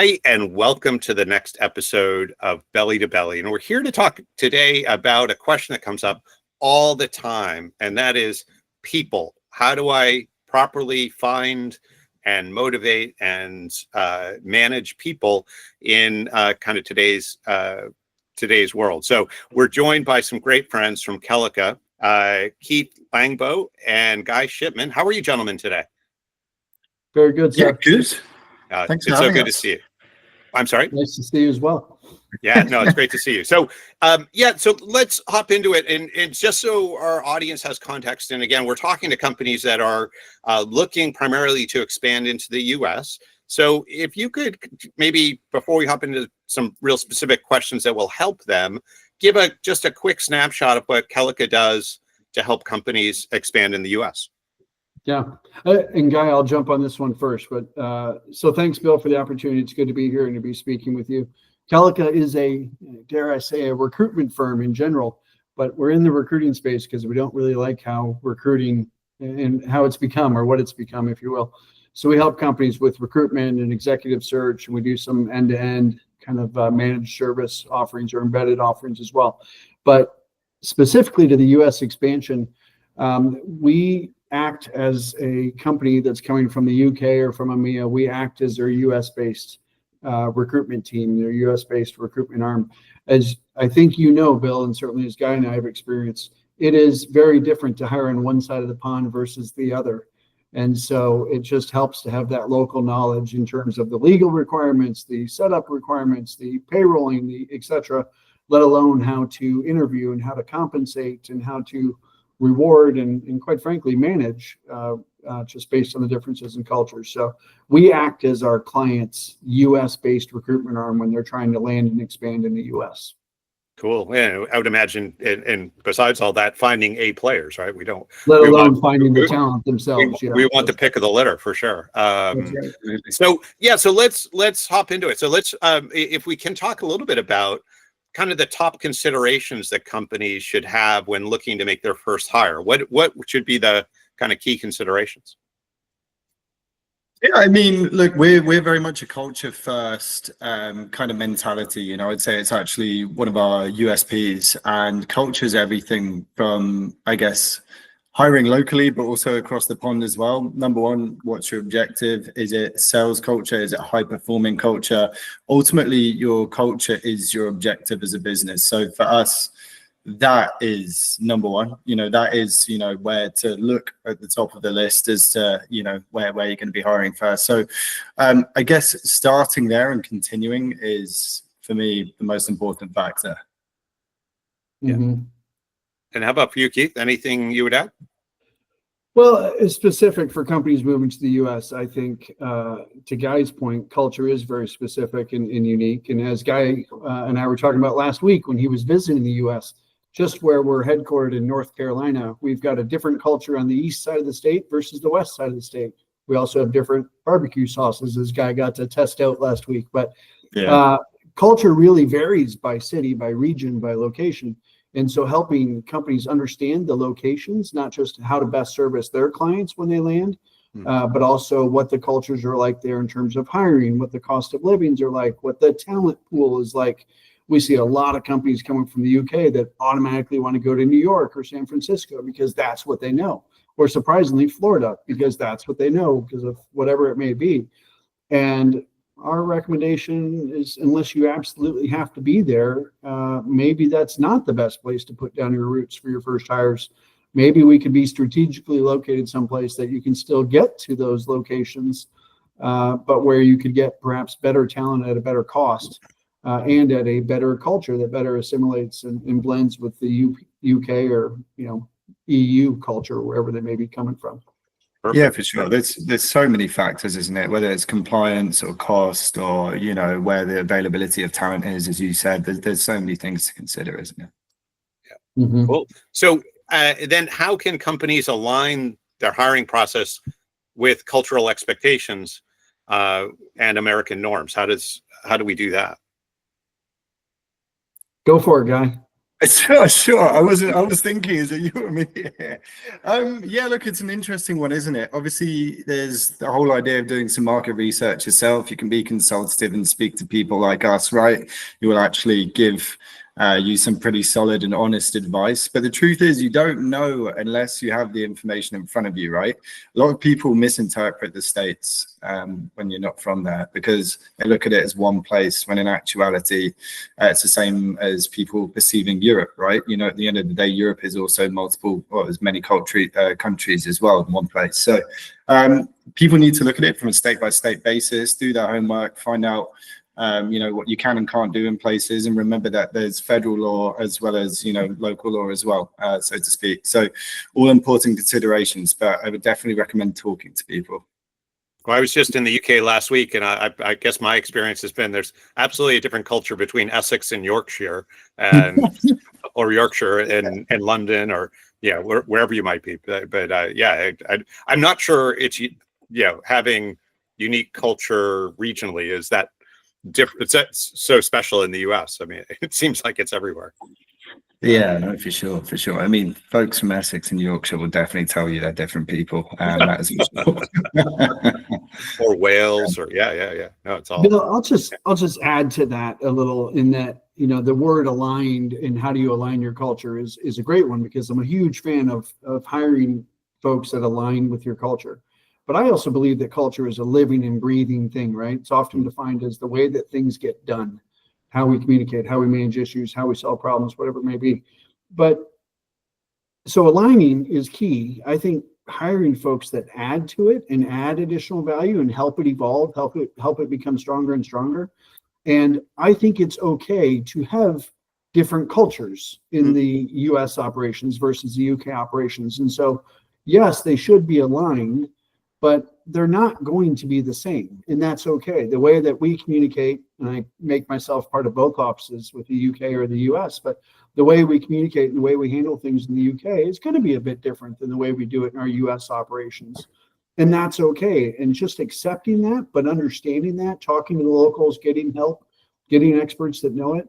Hi, and welcome to the next episode of Belly to Belly. And we're here to talk today about a question that comes up all the time, and that is people. How do I properly find and motivate and manage people in kind of today's world? So we're joined by some great friends from Kelaca, Keith Langbo and Shipman. How are you gentlemen today? Very good, sir. Yeah, good. Thanks it's for so having good us. to see you. I'm sorry. Nice to see you as well. Yeah, no, it's great to see you. So, so let's hop into it. And just so our audience has context, and again, we're talking to companies that are looking primarily to expand into the US. So if you could maybe, before we hop into some real specific questions that will help them, give just a quick snapshot of what Kelaca does to help companies expand in the US. Yeah. And Guy, I'll jump on this one first. But so thanks, Bill, for the opportunity. It's good to be here and to be speaking with you. Kelaca is dare I say, a recruitment firm in general, but we're in the recruiting space because we don't really like how recruiting and how it's become, or what it's become, if you will. So we help companies with recruitment and executive search, and we do some end-to-end kind of managed service offerings or embedded offerings as well. But specifically to the U.S. expansion, we act as a company that's coming from the UK or from EMEA. We act as their US-based recruitment team, their US-based recruitment arm. As I think you know, Bill, and certainly as Guy and I have experienced, it is very different to hire on one side of the pond versus the other. And so it just helps to have that local knowledge in terms of the legal requirements, the setup requirements, the payrolling, the et cetera, let alone how to interview and how to compensate and how to reward and quite frankly manage just based on the differences in cultures. So we act as our clients' US-based recruitment arm when they're trying to land and expand in the US. Cool. Yeah, I would imagine, and besides all that, finding A players, right? We don't let alone finding the talent themselves. We want the pick of the litter for sure. That's right. So let's hop into it. So let's if we can talk a little bit about kind of the top considerations that companies should have when looking to make their first hire. What should be the kind of key considerations? Yeah, I mean, look, we're very much a culture first kind of mentality. You know, I'd say it's actually one of our USPs, and culture is everything from, I guess, hiring locally, but also across the pond as well. Number one, what's your objective? Is it sales culture? Is it high performing culture? Ultimately, your culture is your objective as a business. So for us, that is number one. You know, that is, you know, where to look at the top of the list as to, you know, where you're going to be hiring first. So I guess starting there and continuing is, for me, the most important factor. Yeah. Mm-hmm. And how about for you, Keith? Anything you would add? Well, it's specific for companies moving to the U.S. I think, to Guy's point, culture is very specific and unique. And as Guy and I were talking about last week when he was visiting the U.S., just where we're headquartered in North Carolina, we've got a different culture on the east side of the state versus the west side of the state. We also have different barbecue sauces, as Guy got to test out last week. But culture really varies by city, by region, by location. And so helping companies understand the locations, not just how to best service their clients when they land, but also what the cultures are like there in terms of hiring, what the cost of livings are like, what the talent pool is like. We see a lot of companies coming from the UK that automatically want to go to New York or San Francisco because that's what they know, or surprisingly, Florida, because that's what they know because of whatever it may be. And our recommendation is, unless you absolutely have to be there, maybe that's not the best place to put down your roots for your first hires. Maybe we could be strategically located someplace that you can still get to those locations, but where you could get perhaps better talent at a better cost, and at a better culture that better assimilates and blends with the UK or, you know, EU culture, wherever they may be coming from. Perfect. Yeah, for sure. There's so many factors, isn't it? Whether it's compliance or cost, or, you know, where the availability of talent is, as you said, there's so many things to consider, isn't it? Yeah. Mm-hmm. Cool. So then how can companies align their hiring process with cultural expectations and American norms? How do we do that? Go for it, Guy. Sure. I was thinking, is it you or me? Yeah, look, it's an interesting one, isn't it? Obviously, there's the whole idea of doing some market research yourself. You can be consultative and speak to people like us, right? Who will actually give you some pretty solid and honest advice. But the truth is, you don't know unless you have the information in front of you, right? A lot of people misinterpret the States when you're not from there, because they look at it as one place, when in actuality, it's the same as people perceiving Europe, right? You know, at the end of the day, Europe is also multiple, or as many countries as well in one place. So people need to look at it from a state-by-state basis, do their homework, find out you know, what you can and can't do in places, and remember that there's federal law as well as, you know, local law as well, so to speak. So all important considerations, but I would definitely recommend talking to people. Well, I was just in the UK last week, and I guess my experience has been there's absolutely a different culture between Essex and Yorkshire, and or Yorkshire and London, or wherever you might be. But yeah, I'm not sure it's having unique culture regionally is that different. It's so special in the US. I mean, it seems like it's everywhere. Yeah, no, for sure. I mean, folks from Essex and Yorkshire will definitely tell you they're different people. That is for sure. Or Wales, or yeah. No, it's all. Bill, I'll just add to that a little, in that, you know, the word aligned and how do you align your culture is a great one, because I'm a huge fan of hiring folks that align with your culture. But I also believe that culture is a living and breathing thing, right? It's often defined as the way that things get done, how we communicate, how we manage issues, how we solve problems, whatever it may be. But so aligning is key. I think hiring folks that add to it and add additional value and help it evolve, help it become stronger and stronger. And I think it's okay to have different cultures in the US operations versus the UK operations. And so, yes, they should be aligned, but they're not going to be the same, and that's okay. The way that we communicate, and I make myself part of both offices with the UK or the US, but the way we communicate and the way we handle things in the UK is going to be a bit different than the way we do it in our US operations. And that's okay. And just accepting that, but understanding that, talking to the locals, getting help, getting experts that know it,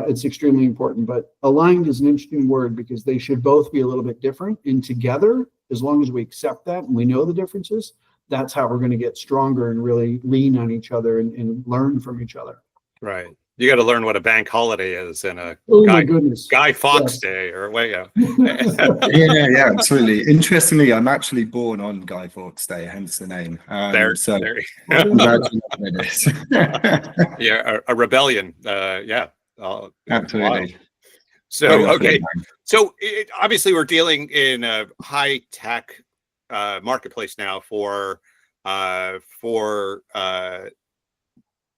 it's extremely important. But aligned is an interesting word, because they should both be a little bit different, and together, as long as we accept that and we know the differences, that's how we're going to get stronger and really lean on each other and learn from each other. Right. You got to learn what a bank holiday is and a my goodness, Guy Fawkes Day, or yeah, absolutely. Interestingly, I'm actually born on Guy Fawkes Day, hence the name. So there yeah, a rebellion. Yeah. Absolutely. Wow. So, okay. So obviously we're dealing in a high tech marketplace now for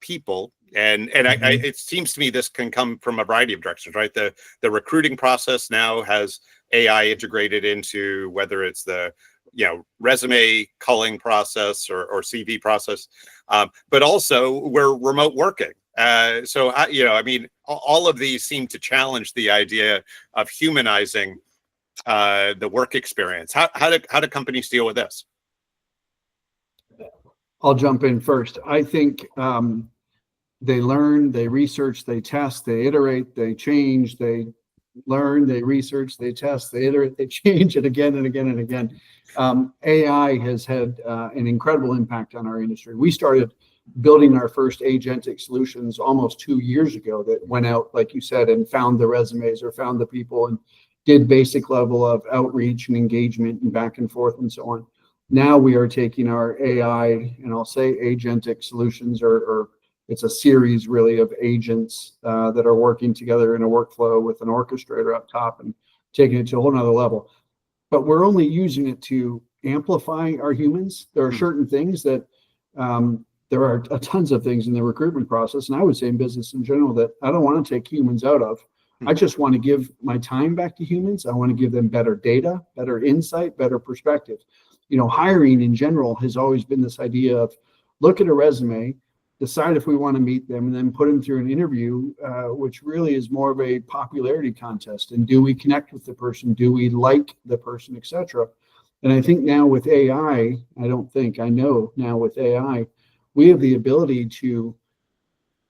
people. And it seems to me this can come from a variety of directions, right? The recruiting process now has AI integrated into, whether it's the resume culling process or CV process, but also we're remote working. So I mean, all of these seem to challenge the idea of humanizing the work experience. How do companies deal with this? I'll jump in first. I think they learn, they research, they test, they iterate, they change, they learn, they research, they test, they iterate, they change it again and again and again. AI has had an incredible impact on our industry. We started building our first agentic solutions almost 2 years ago that went out, like you said, and found the resumes or found the people and did basic level of outreach and engagement and back and forth and so on. Now we are taking our AI, and I'll say agentic solutions, or it's a series really of agents that are working together in a workflow with an orchestrator up top and taking it to a whole nother level. But we're only using it to amplify our humans. There are certain things that there are tons of things in the recruitment process, and I would say in business in general, that I don't want to take humans out of. I just want to give my time back to humans. I want to give them better data, better insight, better perspective. Hiring in general has always been this idea of look at a resume, decide if we want to meet them, and then put them through an interview, which really is more of a popularity contest. And do we connect with the person? Do we like the person, etc.? And I think now with AI, I know now with AI, we have the ability to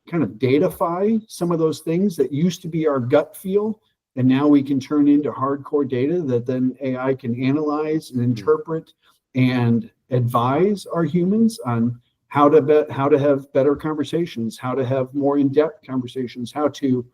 kind of datafy some of those things that used to be our gut feel And now we can turn into hardcore data that then AI can analyze and interpret and advise our humans on how to have better conversations, how to have more in-depth conversations, how to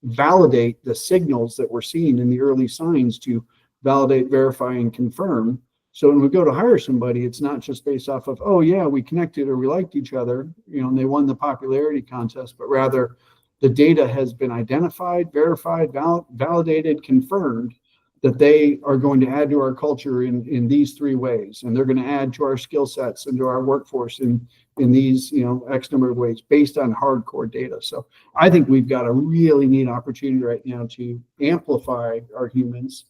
validate the signals that we're seeing in the early signs to validate, verify, and confirm. So when we go to hire somebody, it's not just based off of, oh yeah, we connected or we liked each other, and they won the popularity contest, but rather the data has been identified, verified, validated, confirmed that they are going to add to our culture in these three ways. And they're going to add to our skill sets and to our workforce in these, X number of ways based on hardcore data. So I think we've got a really neat opportunity right now to amplify our humans,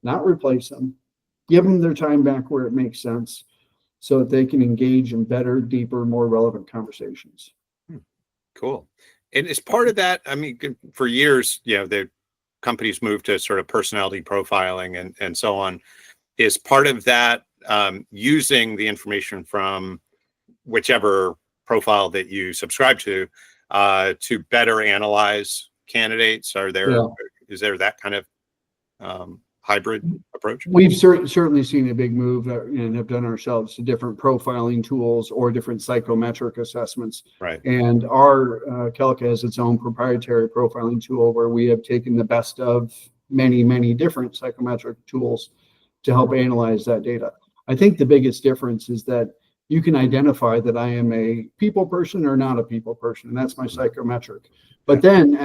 not replace them, give them their time back where it makes sense so that they can engage in better, deeper, more relevant conversations. Cool. And as part of that, I mean, for years, the companies moved to sort of personality profiling and so on. Is part of that using the information from whichever profile that you subscribe to better analyze candidates? Is there that kind of hybrid approach? We've certainly seen a big move and have done ourselves to different profiling tools or different psychometric assessments. Right. And our Kelaca has its own proprietary profiling tool where we have taken the best of many, many different psychometric tools to help analyze that data. I think the biggest difference is that you can identify that I am a people person or not a people person, and that's my psychometric. But then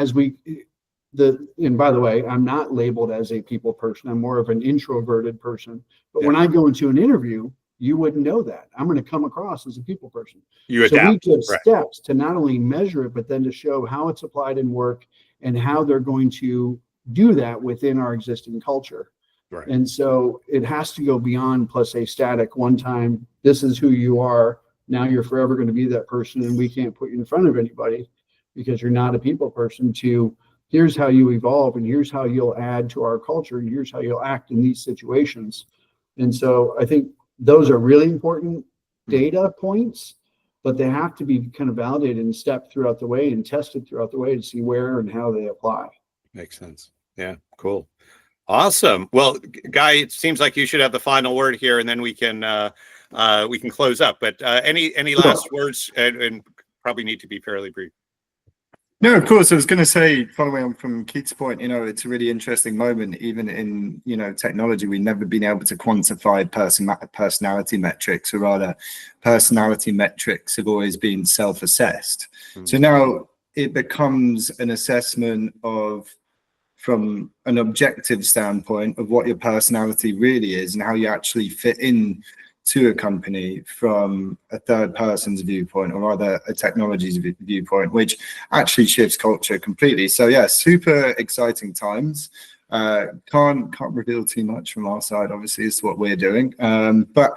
and by the way, I'm not labeled as a people person. I'm more of an introverted person. But when I go into an interview, you wouldn't know that. I'm going to come across as a people person. You adapt. So we took steps to not only measure it, but then to show how it's applied in work and how they're going to do that within our existing culture. Right. And so it has to go beyond plus a static one time, this is who you are. Now you're forever going to be that person and we can't put you in front of anybody because you're not a people person, to here's how you evolve and here's how you'll add to our culture and here's how you'll act in these situations. And so I think those are really important data points, but they have to be kind of validated and stepped throughout the way and tested throughout the way to see where and how they apply. Makes sense. Yeah, cool. Awesome. Well, Guy, it seems like you should have the final word here, and then we can close up. But any last words, and probably need to be fairly brief. No, of course. I was going to say, following on from Keith's point, it's a really interesting moment. Even in technology, we've never been able to quantify personality metrics, or rather, personality metrics have always been self-assessed. So now it becomes an assessment from an objective standpoint of what your personality really is and how you actually fit in to a company from a third person's viewpoint, or rather a technology's viewpoint, which actually shifts culture completely. So yeah, super exciting times. Can't reveal too much from our side, obviously, it's what we're doing. But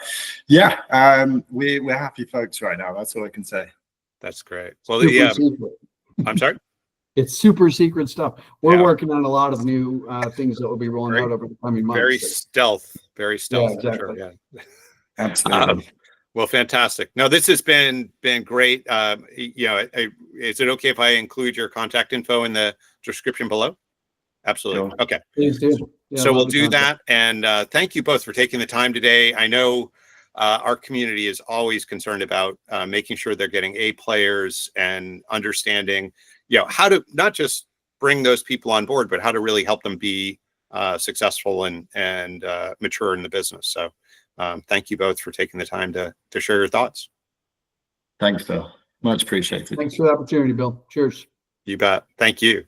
yeah, we're happy folks right now. That's all I can say. That's great. Well, I'm sorry. It's super secret stuff. We're working on a lot of new things that will be rolling out over the coming months. Very stealth. Yeah, exactly. For sure. Yeah. Absolutely. Well, fantastic. No, this has been great. Is it okay if I include your contact info in the description below? Absolutely. Sure. Okay. Please do. Yeah, so we'll do that. And thank you both for taking the time today. I know our community is always concerned about making sure they're getting A players and understanding, how to not just bring those people on board, but how to really help them be successful and mature in the business. So thank you both for taking the time to share your thoughts. Thanks, Bill. Much appreciated. Thanks for the opportunity, Bill. Cheers. You bet. Thank you.